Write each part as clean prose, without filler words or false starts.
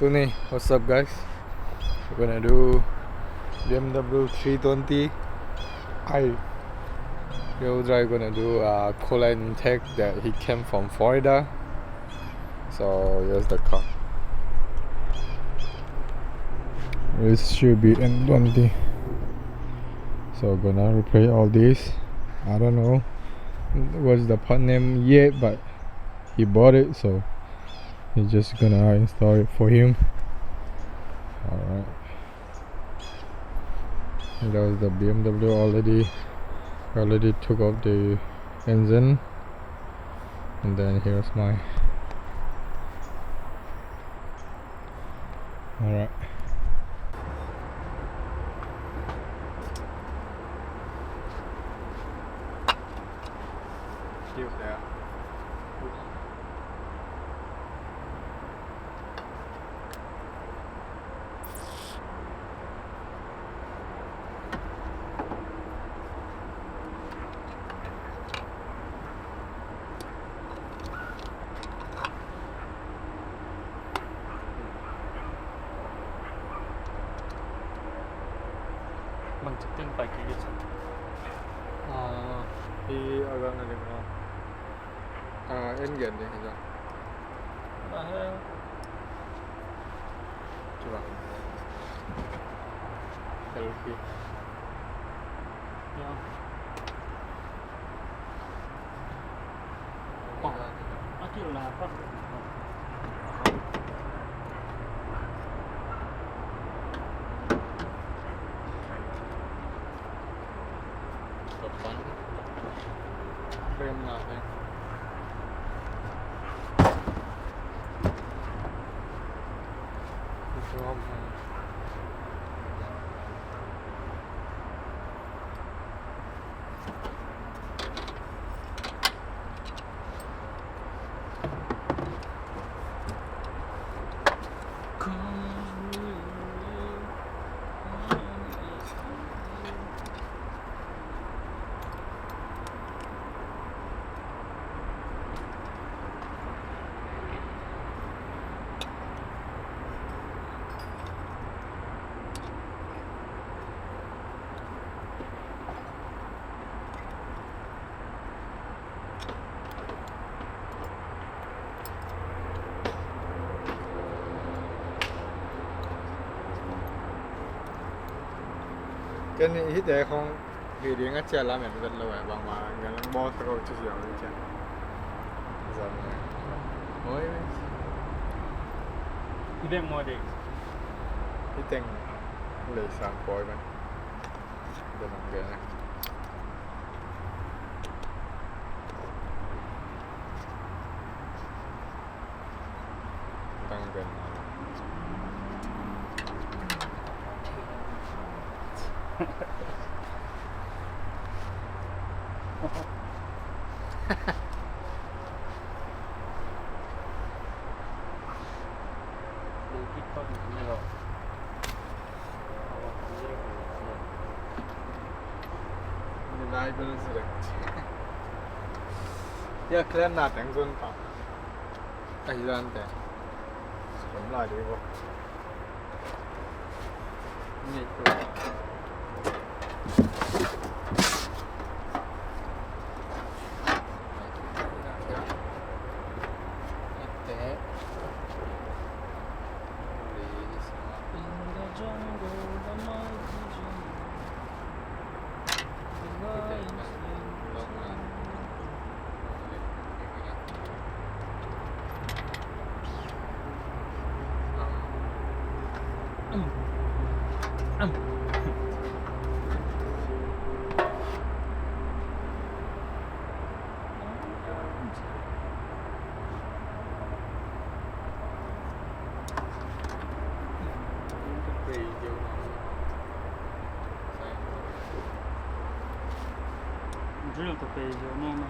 Tony, what's up guys? We're gonna do BMW 320 I. We're gonna do a coolant intake that he came from Florida. So here's the car. This should be N20. So gonna replace all this. I don't know what's the part name yet, but he bought it, so he's just gonna install it for him. Alright. That was the BMW already took off the engine, and then here's my. Alright. Still there. Mình sẽ tin phải cái gì? 이 아가는 엔견데 그죠? 아, 좋아. 이렇게. 야. Akhirnya apa? Depan. Frame lah ya. Cái này hít để không vì điện ở trên là mình rất là vậy bằng mà người nó bo theo chút xíu đi trên giờ này mới Idem model. hít tên lấy sang coi vậy để làm cái này tăng cái này. 나이브는 쓰레기. 야, 그래 나 땡선 봐. 아, 이런데. 정말 이거. 이게 또. Drill to page or no no.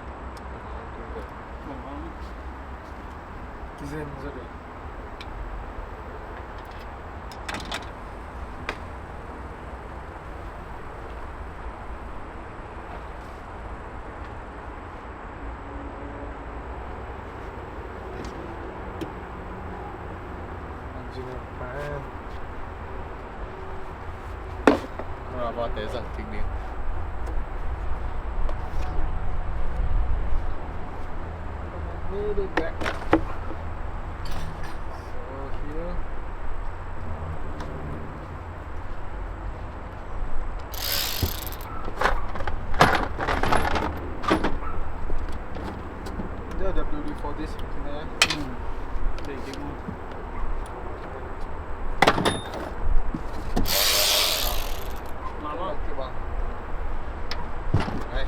디자인 소리. 엔진은 vào tới dần kinh điển. Really back. So here. The WD for this container. Để cái ngon. Mà bác. Đấy.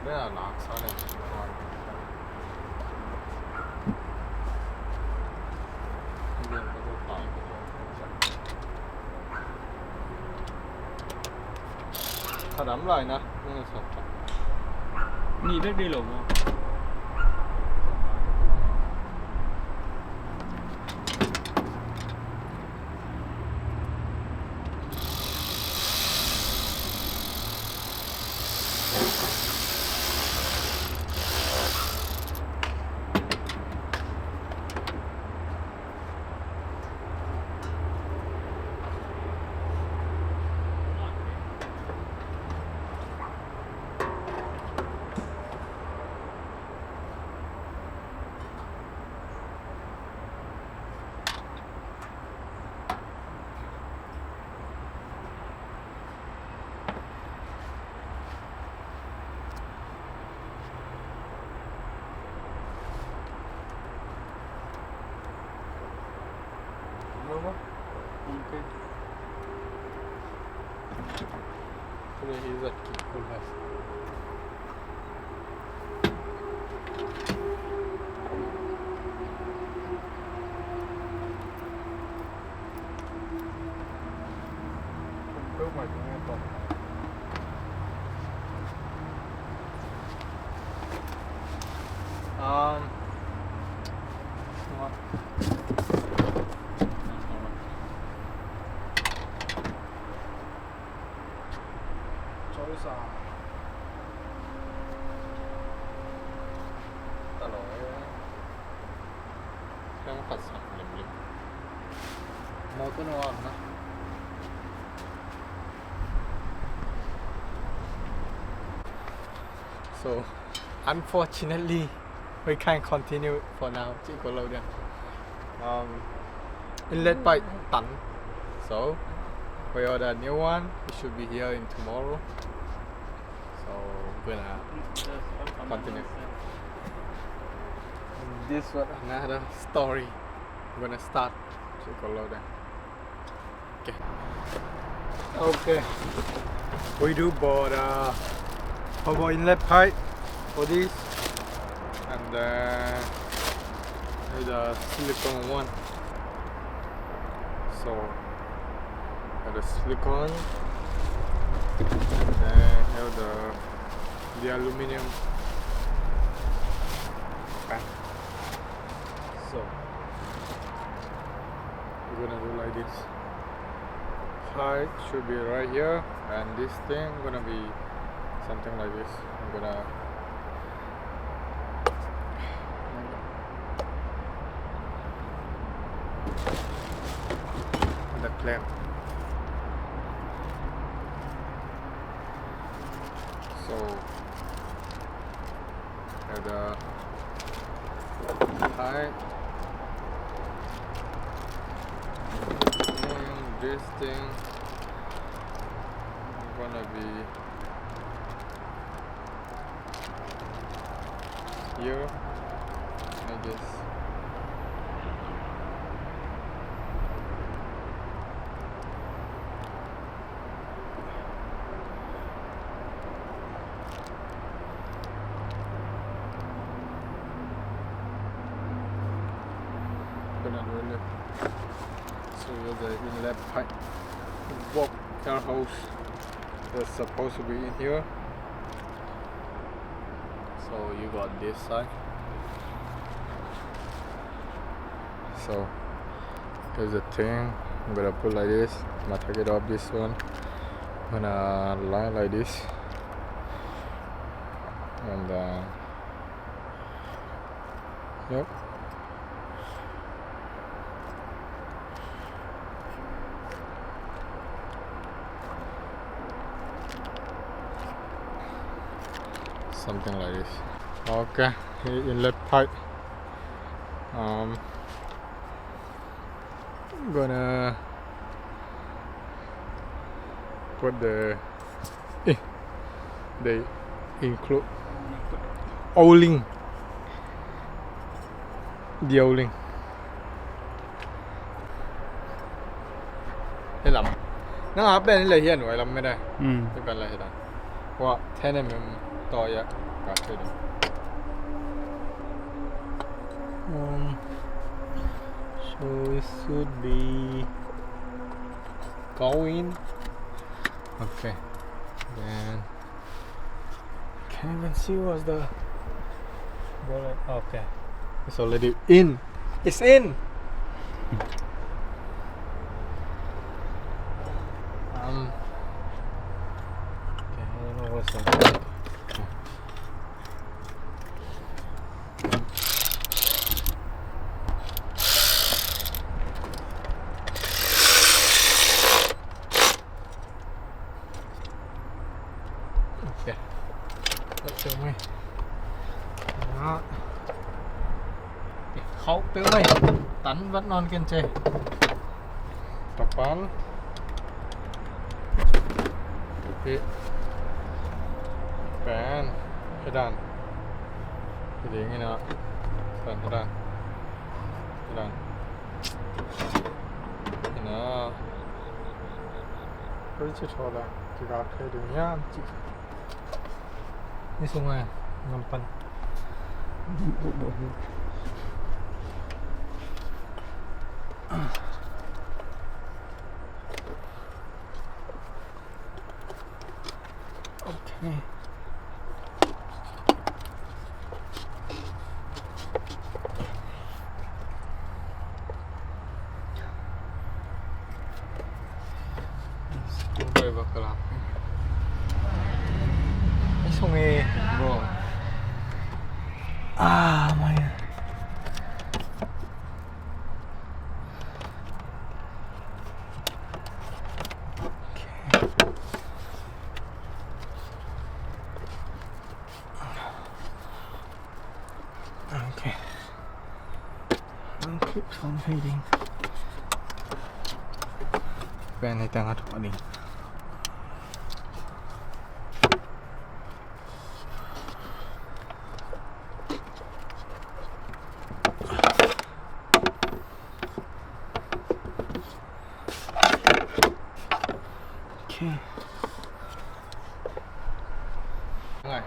Đây là nạc sao này? 다 남라 아니나? 오늘 샀다. Ni biết đi lủng không? Okay. 그래 이거 골랐어. 좀 많이 했다. Sa ta nói đang phát sản lắm một cái ngon đó. So unfortunately we can't continue for now. Chỉ có lâu nữa. Inlet pipe tắn. So we order a new one. It should be here in tomorrow. So we're gonna continue. And this one another story. We're gonna start. So go low there. Okay. Okay. We do bought power inlet pipe for this, and then the silicone one. So the silicone. And have the aluminum pan. So we're gonna do like this. Height should be right here, and this thing gonna be something like this. I'm gonna the clamp. So the height and this thing gonna be here, I guess. inlet. So here's the inlet pipe. Both air hose that's supposed to be in here. So you got this side. So here's the thing. I'm gonna put like this. I'm gonna take it off this one. I'm gonna line like this. And yep. Something like this. Okay, inlet pipe. I'm gonna put the they include O-ring, the O-ring. Hay lắm. Nó áp đây là hiện vậy lắm mới đây. Cái phần này là. Wow, 10 mm to ya. Cả đây. So it should be going. Okay. Then can't even see what's the bullet. Okay. It's already in. It's in. Okay, I don't know what's that. Okay. Let's show me. Đó. Khâu tiêu mày. Tánh vẫn non kiên trì. Tập bán. Okay. Bán. Cái đàn. Cái gì nghe nào. Phần cái đàn. Cái đàn. Cái nó. 그렇지 좋아라. 제가 앞에 두면 찍. 이송아, 남판. 오케이. Đây vào cửa làm. Cái xong nghe bro. Ah, my. Okay. I'll keep on fading. Bên này tăng thọ đi. Okay. Rồi.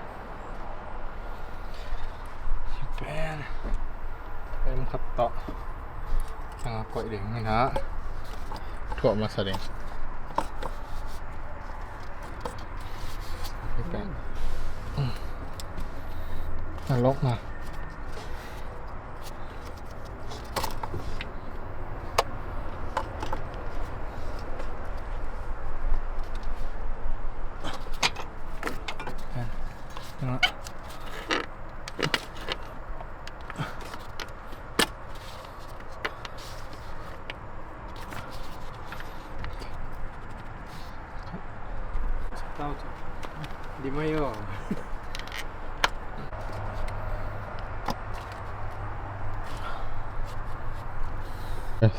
Bên khắp tọ. Chẳng quậy đỉnh này hả? Thuộc mà sao đỉnh. Bên. Nó lốc mà. Đó. Tao đi mấy rồi.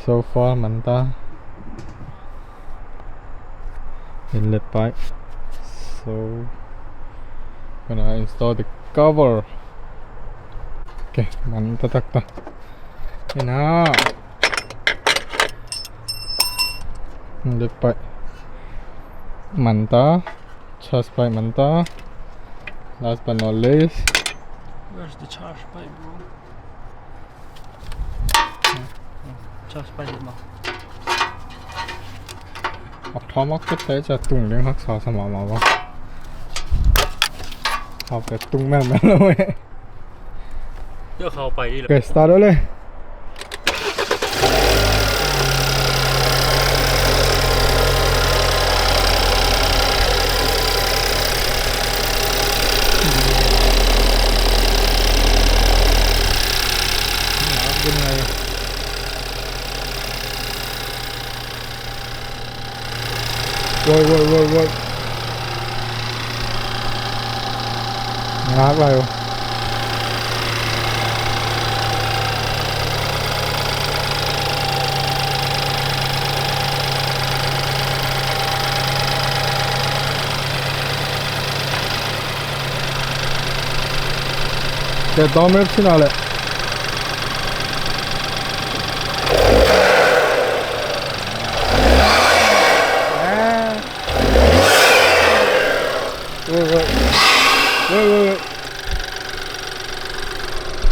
So far manta inlet pipe. So gonna install the cover. Okay, manta takta. Ina. Inlet pipe. Manta. Chest pipe manta. Last but not least. Where's the charge pipe, bro? cho spicy mà học thó móc cái tế cho tung đến hắc sò sao mà vâng học cái tung mềm mềm luôn ấy cho khâu bay đi ok start đó lên bên này rồi ngáp lại không cái tóm ép xin nào lại